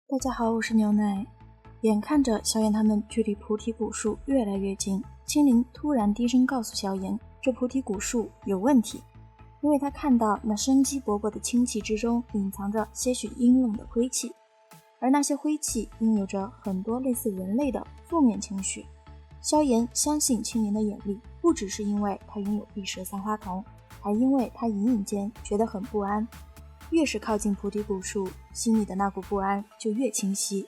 大家好，我是牛奶。眼看着萧炎他们距离菩提古树越来越近，青灵突然低声告诉萧炎，这菩提古树有问题，因为他看到那生机勃勃的清气之中隐藏着些许阴冷的灰气，而那些灰气拥有着很多类似人类的负面情绪。萧炎相信青灵的眼力，不只是因为他拥有碧蛇三花瞳，还因为他隐隐间觉得很不安。越是靠近菩提古树，心里的那股不安就越清晰。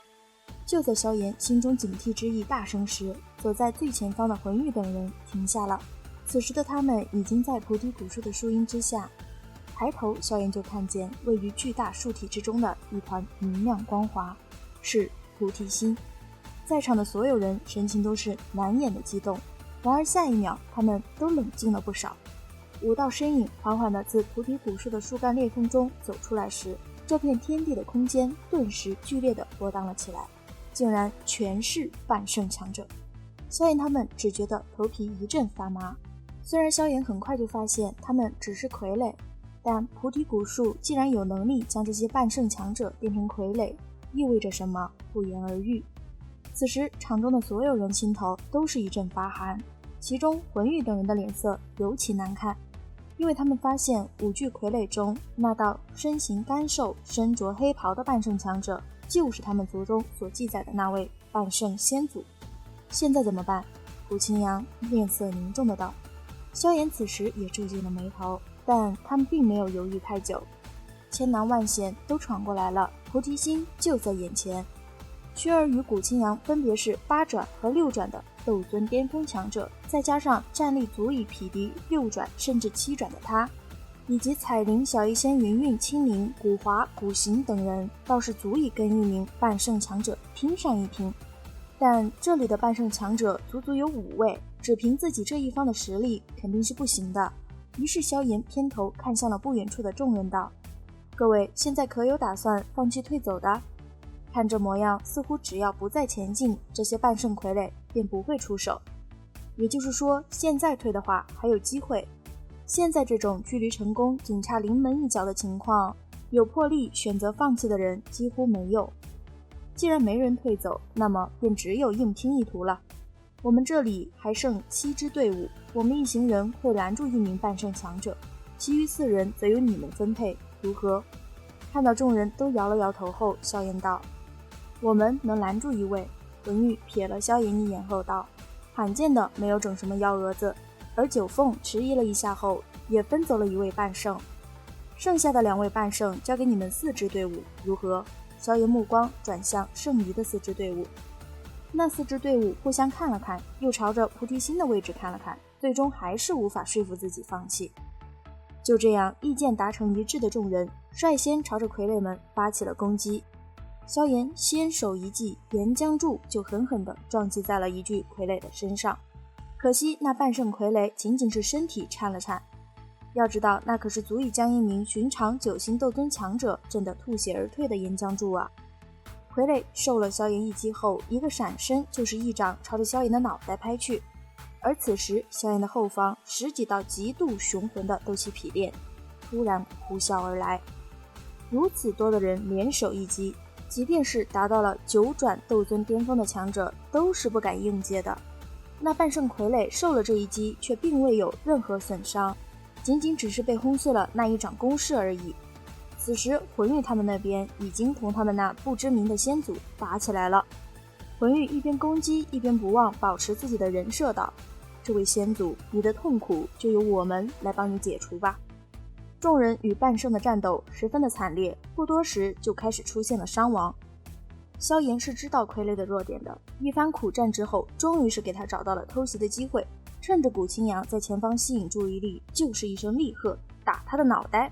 就在萧炎心中警惕之意大升时，走在最前方的魂玉等人停下了。此时的他们已经在菩提古树的树荫之下，抬头萧炎就看见位于巨大树体之中的一团明亮光华，是菩提心。在场的所有人神情都是难掩的激动，然而下一秒他们都冷静了不少。5道身影缓缓地自菩提古树的树干裂缝中走出来时，这片天地的空间顿时剧烈地波荡了起来，竟然全是半圣强者。萧炎他们只觉得头皮一阵发麻。虽然萧炎很快就发现他们只是傀儡，但菩提古树既然有能力将这些半圣强者变成傀儡，意味着什么不言而喻。此时场中的所有人心头都是一阵发寒，其中魂玉等人的脸色尤其难看，因为他们发现5具傀儡中那道身形干瘦身着黑袍的半圣强者就是他们族中所记载的那位半圣先祖。现在怎么办？古青阳面色凝重的道。萧炎此时也皱紧了眉头，但他们并没有犹豫太久，千难万险都闯过来了，菩提心就在眼前。薛儿与古青阳分别是8转和6转的斗尊巅峰强者，再加上战力足以匹敌6转甚至7转的他，以及彩铃、小医仙、云韵、青灵、古华、古行等人，倒是足以跟一名半圣强者拼上一拼。但这里的半圣强者足足有5位，只凭自己这一方的实力肯定是不行的。于是萧炎偏头看向了不远处的众人道：各位现在可有打算放弃退走的？看这模样，似乎只要不再前进，这些半圣傀儡便不会出手。也就是说，现在退的话还有机会。现在这种距离成功仅差临门一脚的情况，有魄力选择放弃的人几乎没有。既然没人退走，那么便只有硬拼一途了。我们这里还剩7支队伍，我们一行人会拦住1名半圣强者，其余4人则由你们分配，如何？看到众人都摇了摇头后，萧炎道：我们能拦住1位。魂玉瞥了萧炎一眼后道：罕见的没有整什么幺蛾子。而九凤迟疑了一下后，也分走了1位半圣，剩下的2位半圣交给你们4支队伍，如何？萧炎目光转向剩余的4支队伍，那4支队伍互相看了看，又朝着菩提心的位置看了看，最终还是无法说服自己放弃。就这样，意见达成一致的众人率先朝着傀儡们发起了攻击。萧炎先手一记岩浆柱，就狠狠地撞击在了一具傀儡的身上。可惜那半圣傀儡仅仅是身体颤了颤，要知道那可是足以将一名寻常9星斗尊强者震得吐血而退的岩浆柱啊！傀儡受了萧炎一击后，一个闪身就是一掌朝着萧炎的脑袋拍去。而此时萧炎的后方10几道极度雄浑的斗气匹练突然呼啸而来，如此多的人联手一击，即便是达到了9转斗尊巅峰的强者都是不敢应接的。那半圣傀儡受了这一击却并未有任何损伤，仅仅只是被轰碎了那一掌攻势而已。此时魂玉他们那边已经同他们那不知名的先祖打起来了。魂玉一边攻击一边不忘保持自己的人设道：这位先祖，你的痛苦就由我们来帮你解除吧。众人与半圣的战斗十分的惨烈，不多时就开始出现了伤亡。萧炎是知道傀儡的弱点的，一番苦战之后，终于是给他找到了偷袭的机会，趁着古青阳在前方吸引注意力，就是一声厉喝，打他的脑袋。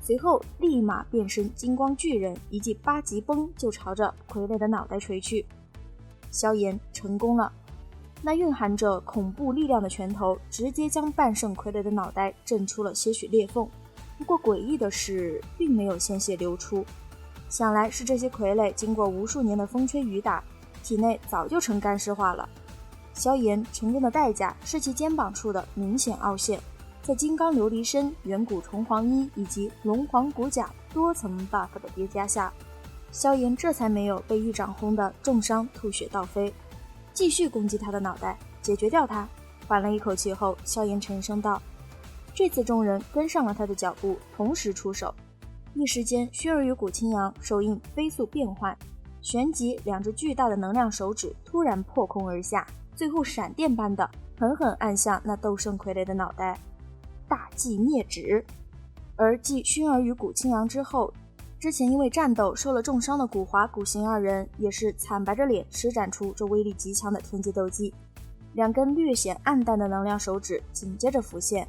随后立马变身金光巨人，一记8级崩就朝着傀儡的脑袋锤去。萧炎成功了，那蕴含着恐怖力量的拳头直接将半圣傀儡的脑袋震出了些许裂缝。不过诡异的是，并没有鲜血流出，想来是这些傀儡经过无数年的风吹雨打，体内早就成干尸化了。萧炎成功的代价是其肩膀处的明显凹陷，在金刚琉璃身、远古虫皇衣以及龙皇骨甲多层 buff 的叠加下，萧炎这才没有被一掌轰得重伤吐血倒飞，继续攻击他的脑袋，解决掉他。缓了一口气后，萧炎沉声道：这次众人跟上了他的脚步，同时出手，一时间薰儿与古清扬手印飞速变换，旋即两只巨大的能量手指突然破空而下，最后闪电般的狠狠按向那斗圣傀儡的脑袋，大忌灭指。而继薰儿与古清扬之后，之前因为战斗受了重伤的古华、古行二人也是惨白着脸施展出这威力极强的天阶斗技，两根略显暗淡的能量手指紧接着浮现。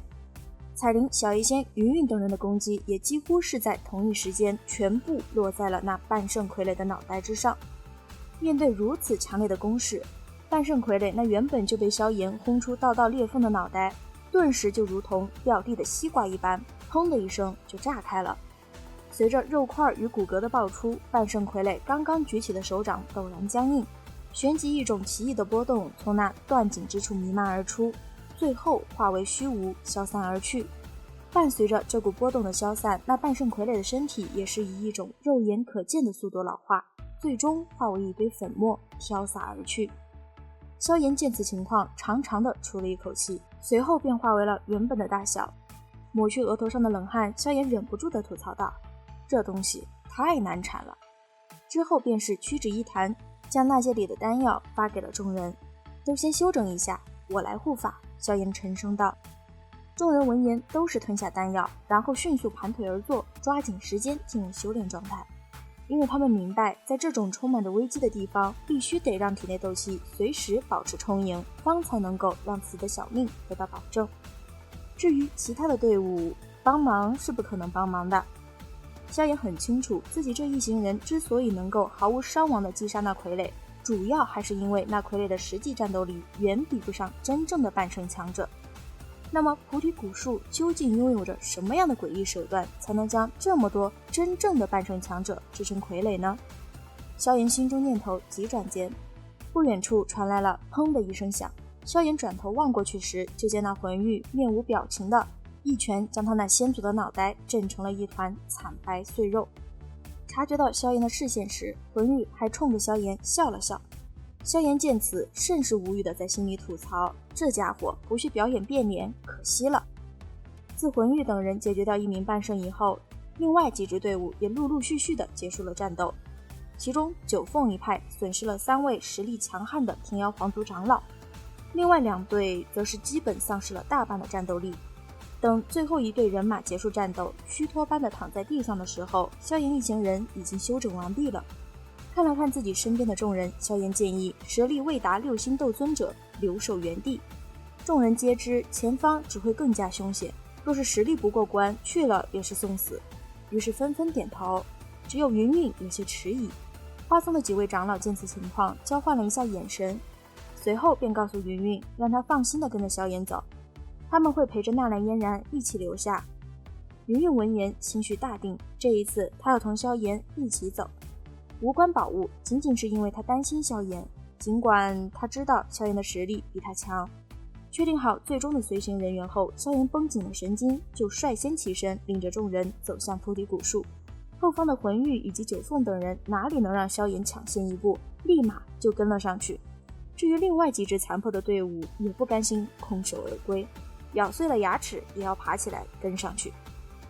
彩铃、小医仙、云云等人的攻击也几乎是在同一时间全部落在了那半圣傀儡的脑袋之上。面对如此强烈的攻势，半圣傀儡那原本就被萧炎轰出道道裂缝的脑袋，顿时就如同掉地的西瓜一般，砰的一声就炸开了。随着肉块与骨骼的爆出，半圣傀儡刚刚举起的手掌陡然僵硬，旋即一种奇异的波动从那断颈之处弥漫而出，最后化为虚无消散而去。伴随着这股波动的消散，那半圣傀儡的身体也是以一种肉眼可见的速度老化，最终化为一堆粉末飘洒而去。萧炎见此情况，长长的出了一口气，随后便化为了原本的大小。抹去额头上的冷汗，萧炎忍不住的吐槽道：这东西太难产了。之后便是屈指一弹，将那些里的丹药发给了众人，都先休整一下，我来护法。萧炎沉声道。众人闻言都是吞下丹药，然后迅速盘腿而坐，抓紧时间进入修炼状态。因为他们明白，在这种充满着危机的地方，必须得让体内斗气随时保持充盈，方才能够让自己的小命得到保证。至于其他的队伍，帮忙是不可能帮忙的。萧炎很清楚，自己这一行人之所以能够毫无伤亡地击杀那傀儡，主要还是因为那傀儡的实际战斗力远比不上真正的半圣强者。那么菩提古树究竟拥有着什么样的诡异手段，才能将这么多真正的半圣强者制成傀儡呢？萧炎心中念头急转间，不远处传来了砰的一声响。萧炎转头望过去时，就见那魂玉面无表情的一拳将他那先祖的脑袋震成了一团惨白碎肉。察觉到萧炎的视线时，魂玉还冲着萧炎笑了笑。萧炎见此，甚是无语的在心里吐槽，这家伙不去表演变脸，可惜了。自魂玉等人解决掉一名半圣以后，另外几支队伍也陆陆续续的结束了战斗。其中九凤一派损失了3位实力强悍的天妖皇族长老，另外2队则是基本丧失了大半的战斗力。等最后一队人马结束战斗，虚脱般的躺在地上的时候，萧炎一行人已经休整完毕了。看了看自己身边的众人，萧炎建议实力未达6星斗尊者留守原地。众人皆知前方只会更加凶险，若是实力不过关，去了也是送死，于是纷纷点头，只有云云有些迟疑。花宗的几位长老见此情况，交换了一下眼神，随后便告诉云云，让他放心的跟着萧炎走，他们会陪着纳兰嫣然一起留下。云云闻言心绪大定，这一次他要同萧炎一起走，无关宝物，仅仅是因为他担心萧炎，尽管他知道萧炎的实力比他强。确定好最终的随行人员后，萧炎绷紧了神经，就率先起身，领着众人走向菩提古树。后方的魂玉以及九凤等人哪里能让萧炎抢先一步，立马就跟了上去。至于另外几支残破的队伍，也不甘心空手而归，咬碎了牙齿也要爬起来跟上去。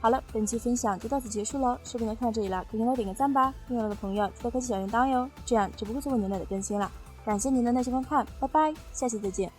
好了，本期分享就到此结束了。视频都看到这里了，可以给我点个赞吧。订阅了的朋友记得开启小铃铛哟，这样就不会错过牛奶的更新了。感谢您的耐心观看，拜拜，下期再见。